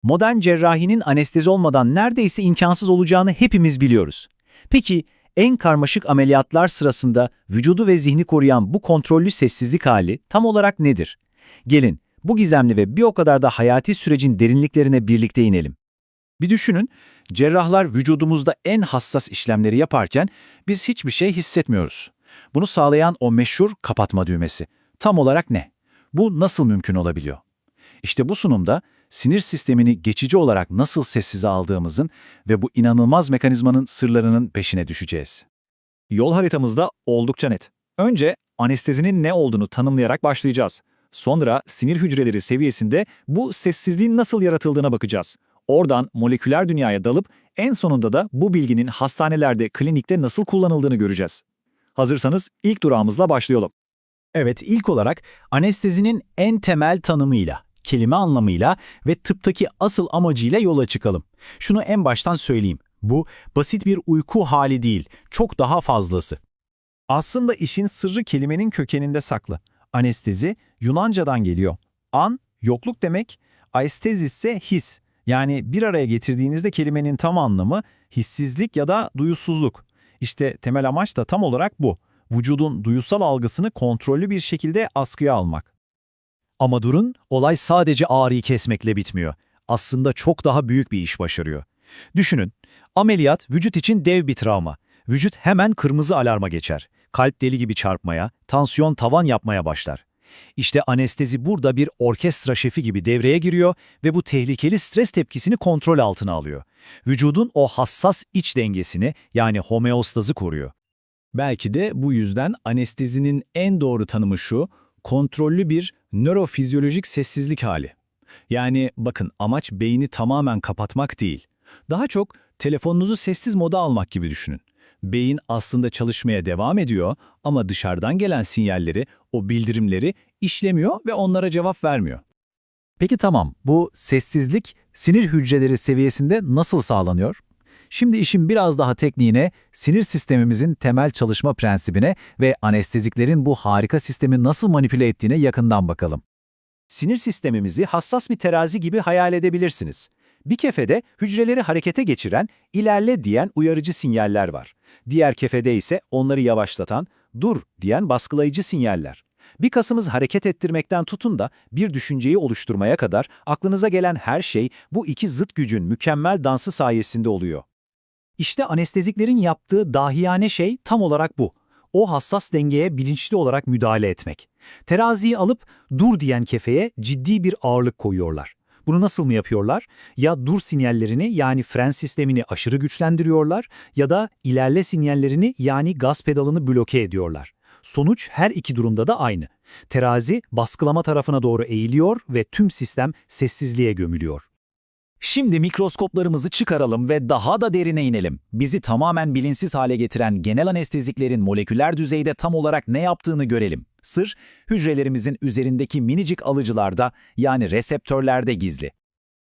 Modern cerrahinin anestezi olmadan neredeyse imkansız olacağını hepimiz biliyoruz. Peki, en karmaşık ameliyatlar sırasında vücudu ve zihni koruyan bu kontrollü sessizlik hali tam olarak nedir? Gelin, bu gizemli ve bir o kadar da hayati sürecin derinliklerine birlikte inelim. Bir düşünün, cerrahlar vücudumuzda en hassas işlemleri yaparken biz hiçbir şey hissetmiyoruz. Bunu sağlayan o meşhur kapatma düğmesi. Tam olarak ne? Bu nasıl mümkün olabiliyor? İşte bu sunumda sinir sistemini geçici olarak nasıl sessize aldığımızın ve bu inanılmaz mekanizmanın sırlarının peşine düşeceğiz. Yol haritamızda oldukça net. Önce anestezinin ne olduğunu tanımlayarak başlayacağız. Sonra sinir hücreleri seviyesinde bu sessizliğin nasıl yaratıldığına bakacağız. Oradan moleküler dünyaya dalıp en sonunda da bu bilginin hastanelerde, klinikte nasıl kullanıldığını göreceğiz. Hazırsanız ilk durağımızla başlayalım. Evet, ilk olarak anestezinin en temel tanımıyla, kelime anlamıyla ve tıptaki asıl amacıyla yola çıkalım. Şunu en baştan söyleyeyim. Bu basit bir uyku hali değil, çok daha fazlası. Aslında işin sırrı kelimenin kökeninde saklı. Anestezi Yunanca'dan geliyor. An, yokluk demek, aestezis ise his. Yani bir araya getirdiğinizde kelimenin tam anlamı hissizlik ya da duyusuzluk. İşte temel amaç da tam olarak bu. Vücudun duyusal algısını kontrollü bir şekilde askıya almak. Ama durun, olay sadece ağrıyı kesmekle bitmiyor. Aslında çok daha büyük bir iş başarıyor. Düşünün, ameliyat vücut için dev bir travma. Vücut hemen kırmızı alarma geçer. Kalp deli gibi çarpmaya, tansiyon tavan yapmaya başlar. İşte anestezi burada bir orkestra şefi gibi devreye giriyor ve bu tehlikeli stres tepkisini kontrol altına alıyor. Vücudun o hassas iç dengesini, yani homeostazı koruyor. Belki de bu yüzden anestezinin en doğru tanımı şu: kontrollü bir nörofizyolojik sessizlik hali. Yani bakın, amaç beyni tamamen kapatmak değil. Daha çok telefonunuzu sessiz moda almak gibi düşünün. Beyin aslında çalışmaya devam ediyor ama dışarıdan gelen sinyalleri, o bildirimleri işlemiyor ve onlara cevap vermiyor. Peki tamam, bu sessizlik sinir hücreleri seviyesinde nasıl sağlanıyor? Şimdi işin biraz daha tekniğine, sinir sistemimizin temel çalışma prensibine ve anesteziklerin bu harika sistemi nasıl manipüle ettiğine yakından bakalım. Sinir sistemimizi hassas bir terazi gibi hayal edebilirsiniz. Bir kefede hücreleri harekete geçiren, ilerle diyen uyarıcı sinyaller var. Diğer kefede ise onları yavaşlatan, dur diyen baskılayıcı sinyaller. Bir kasımız hareket ettirmekten tutun da bir düşünceyi oluşturmaya kadar aklınıza gelen her şey bu iki zıt gücün mükemmel dansı sayesinde oluyor. İşte anesteziklerin yaptığı dahiyane şey tam olarak bu. O hassas dengeye bilinçli olarak müdahale etmek. Teraziyi alıp dur diyen kefeye ciddi bir ağırlık koyuyorlar. Bunu nasıl mı yapıyorlar? Ya dur sinyallerini, yani fren sistemini aşırı güçlendiriyorlar ya da ilerle sinyallerini, yani gaz pedalını bloke ediyorlar. Sonuç her iki durumda da aynı. Terazi baskılama tarafına doğru eğiliyor ve tüm sistem sessizliğe gömülüyor. Şimdi mikroskoplarımızı çıkaralım ve daha da derine inelim. Bizi tamamen bilinçsiz hale getiren genel anesteziklerin moleküler düzeyde tam olarak ne yaptığını görelim. Sır, hücrelerimizin üzerindeki minicik alıcılarda, yani reseptörlerde gizli.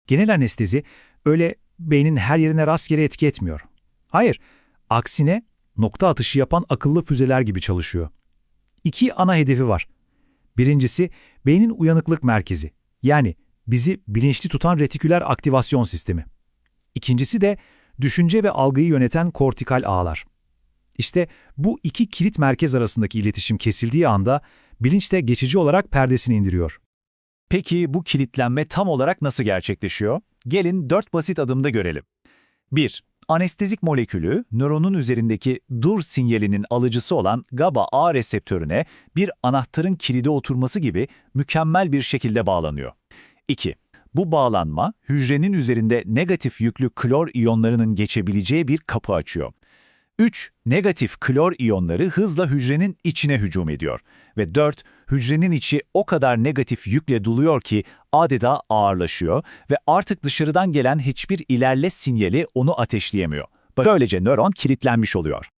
Genel anestezi öyle beynin her yerine rastgele etki etmiyor. Hayır, aksine nokta atışı yapan akıllı füzeler gibi çalışıyor. İki ana hedefi var. Birincisi, beynin uyanıklık merkezi, yani bizi bilinçli tutan retiküler aktivasyon sistemi. İkincisi de düşünce ve algıyı yöneten kortikal ağlar. İşte bu iki kilit merkez arasındaki iletişim kesildiği anda bilinç de geçici olarak perdesini indiriyor. Peki bu kilitlenme tam olarak nasıl gerçekleşiyor? Gelin 4 basit adımda görelim. 1. Anestezik molekülü, nöronun üzerindeki dur sinyalinin alıcısı olan GABA-A reseptörüne bir anahtarın kilide oturması gibi mükemmel bir şekilde bağlanıyor. 2. Bu bağlanma, hücrenin üzerinde negatif yüklü klor iyonlarının geçebileceği bir kapı açıyor. 3. Negatif klor iyonları hızla hücrenin içine hücum ediyor. Ve 4. Hücrenin içi o kadar negatif yükle doluyor ki adeta ağırlaşıyor ve artık dışarıdan gelen hiçbir ilerle sinyali onu ateşleyemiyor. Böylece nöron kilitlenmiş oluyor.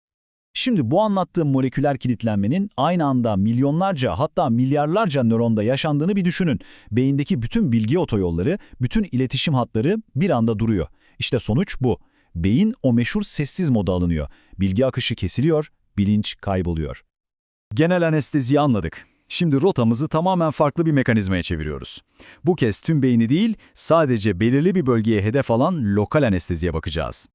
Şimdi bu anlattığım moleküler kilitlenmenin aynı anda milyonlarca, hatta milyarlarca nöronda yaşandığını bir düşünün. Beyindeki bütün bilgi otoyolları, bütün iletişim hatları bir anda duruyor. İşte sonuç bu. Beyin o meşhur sessiz moda alınıyor. Bilgi akışı kesiliyor, bilinç kayboluyor. Genel anesteziyi anladık. Şimdi rotamızı tamamen farklı bir mekanizmaya çeviriyoruz. Bu kez tüm beyni değil, sadece belirli bir bölgeye hedef alan lokal anesteziye bakacağız.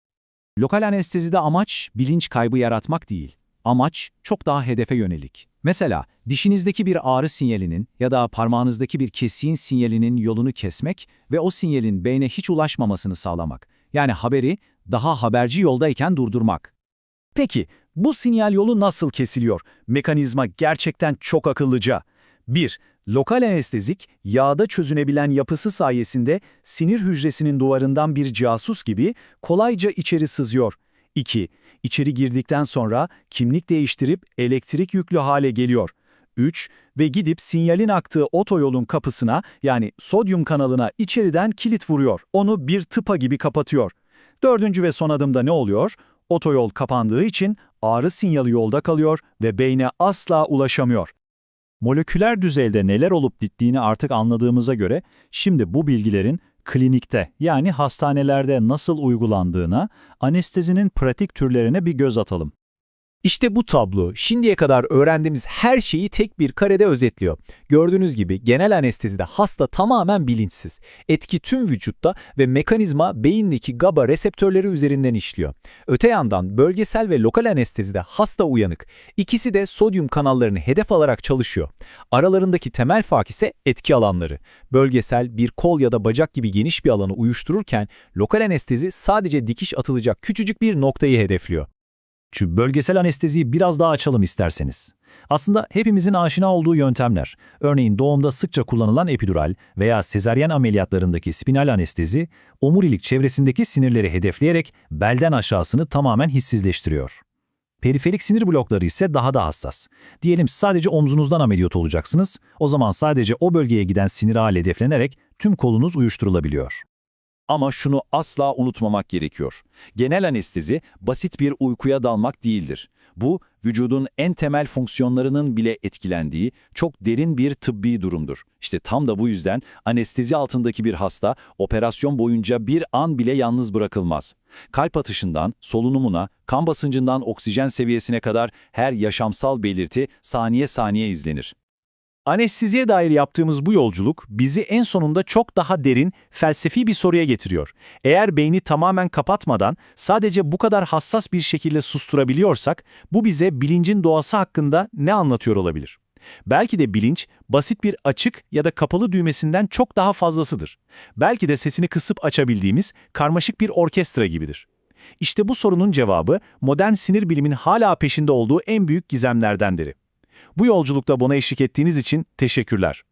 Lokal anestezide amaç bilinç kaybı yaratmak değil. Amaç çok daha hedefe yönelik. Mesela dişinizdeki bir ağrı sinyalinin ya da parmağınızdaki bir kesiğin sinyalinin yolunu kesmek ve o sinyalin beyne hiç ulaşmamasını sağlamak. Yani haberi daha haberci yoldayken durdurmak. Peki, bu sinyal yolu nasıl kesiliyor? Mekanizma gerçekten çok akıllıca. 1. Lokal anestezik, yağda çözünebilen yapısı sayesinde sinir hücresinin duvarından bir casus gibi kolayca içeri sızıyor. 2. İçeri girdikten sonra kimlik değiştirip elektrik yüklü hale geliyor. 3. Ve gidip sinyalin aktığı otoyolun kapısına, yani sodyum kanalına içeriden kilit vuruyor. Onu bir tıpa gibi kapatıyor. 4. ve son adımda ne oluyor? Otoyol kapandığı için ağrı sinyali yolda kalıyor ve beyne asla ulaşamıyor. Moleküler düzeyde neler olup bittiğini artık anladığımıza göre, şimdi bu bilgilerin klinikte, yani hastanelerde nasıl uygulandığına, anestezinin pratik türlerine bir göz atalım. İşte bu tablo şimdiye kadar öğrendiğimiz her şeyi tek bir karede özetliyor. Gördüğünüz gibi genel anestezide hasta tamamen bilinçsiz. Etki tüm vücutta ve mekanizma beyindeki GABA reseptörleri üzerinden işliyor. Öte yandan bölgesel ve lokal anestezide hasta uyanık. İkisi de sodyum kanallarını hedef alarak çalışıyor. Aralarındaki temel fark ise etki alanları. Bölgesel bir kol ya da bacak gibi geniş bir alanı uyuştururken lokal anestezi sadece dikiş atılacak küçücük bir noktayı hedefliyor. Şu bölgesel anesteziyi biraz daha açalım isterseniz. Aslında hepimizin aşina olduğu yöntemler, örneğin doğumda sıkça kullanılan epidural veya sezaryen ameliyatlarındaki spinal anestezi, omurilik çevresindeki sinirleri hedefleyerek belden aşağısını tamamen hissizleştiriyor. Periferik sinir blokları ise daha da hassas. Diyelim sadece omzunuzdan ameliyat olacaksınız, o zaman sadece o bölgeye giden sinir ağı hedeflenerek tüm kolunuz uyuşturulabiliyor. Ama şunu asla unutmamak gerekiyor. Genel anestezi basit bir uykuya dalmak değildir. Bu, vücudun en temel fonksiyonlarının bile etkilendiği çok derin bir tıbbi durumdur. İşte tam da bu yüzden anestezi altındaki bir hasta operasyon boyunca bir an bile yalnız bırakılmaz. Kalp atışından, solunumuna, kan basıncından oksijen seviyesine kadar her yaşamsal belirti saniye saniye izlenir. Anesteziye dair yaptığımız bu yolculuk bizi en sonunda çok daha derin, felsefi bir soruya getiriyor. Eğer beyni tamamen kapatmadan sadece bu kadar hassas bir şekilde susturabiliyorsak, bu bize bilincin doğası hakkında ne anlatıyor olabilir? Belki de bilinç, basit bir açık ya da kapalı düğmesinden çok daha fazlasıdır. Belki de sesini kısıp açabildiğimiz karmaşık bir orkestra gibidir. İşte bu sorunun cevabı, modern sinir bilimin hala peşinde olduğu en büyük gizemlerden biri. Bu yolculukta bana eşlik ettiğiniz için teşekkürler.